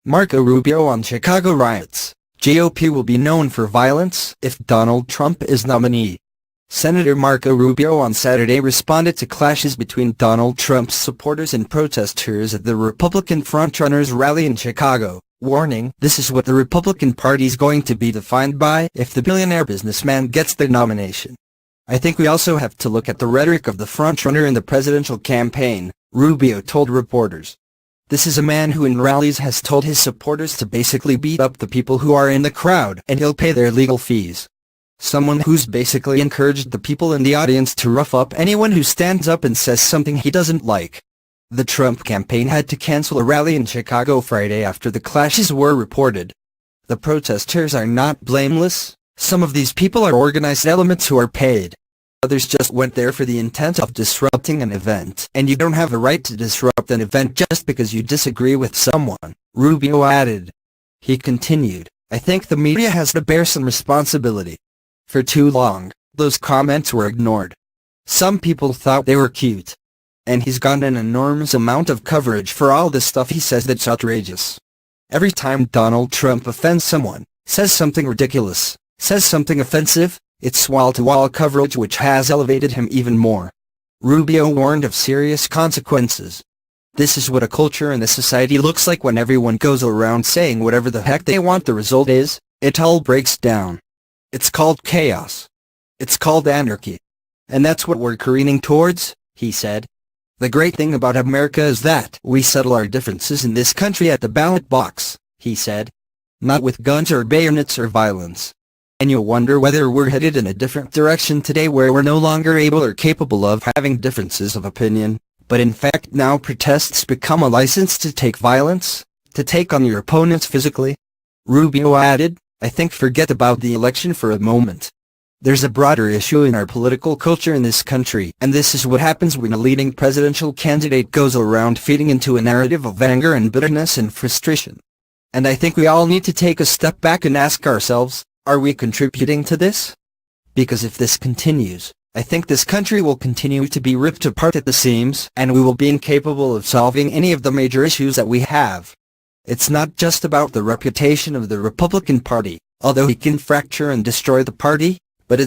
Marco Rubio on Chicago riots. GOP will be known for violence if Donald Trump is nominee. Senator Marco Rubio on Saturday responded to clashes between Donald Trump's supporters and protesters at the Republican frontrunner's rally in Chicago, warning, "This is what the Republican Party's going to be defined by if the billionaire businessman gets the nomination. I think we also have to look at the rhetoric of the frontrunner in the presidential campaign," Rubio told reporters. "This is a man who in rallies has told his supporters to basically beat up the people who are in the crowd and he'll pay their legal fees. Someone who's basically encouraged the people in the audience to rough up anyone who stands up and says something he doesn't like." The Trump campaign had to cancel a rally in Chicago Friday after the clashes were reported. The protesters are not blameless. Some of these people are organized elements who are paid. Others just went there for the intent of disrupting an event, and you don't have a right to disrupt an event just because you disagree with someone, Rubio added. He continued, "I think the media has to bear some responsibility. For too long, those comments were ignored. Some people thought they were cute. And he's gotten an enormous amount of coverage for all the stuff he says that's outrageous. Every time Donald Trump offends someone, says something ridiculous, says something offensive, it's wall-to-wall coverage which has elevated him even more." Rubio warned of serious consequences. "This is what a culture and a society looks like when everyone goes around saying whatever the heck they want the result is. It all breaks down. It's called chaos. It's called anarchy. And that's what we're careening towards," he said. "The great thing about America is that we settle our differences in this country at the ballot box," he said. "Not with guns or bayonets or violence. And you'll wonder whether we're headed in a different direction today where we're no longer able or capable of having differences of opinion, but in fact now protests become a license to take violence, to take on your opponents physically." Rubio added, "I think forget about the election for a moment. There's a broader issue in our political culture in this country, and this is what happens when a leading presidential candidate goes around feeding into a narrative of anger and bitterness and frustration. And I think we all need to take a step back and ask ourselves, are we contributing to this? Because if this continues, I think this country will continue to be ripped apart at the seams, and we will be incapable of solving any of the major issues that we have. It's not just about the reputation of the Republican Party, although he can fracture and destroy the party, but it's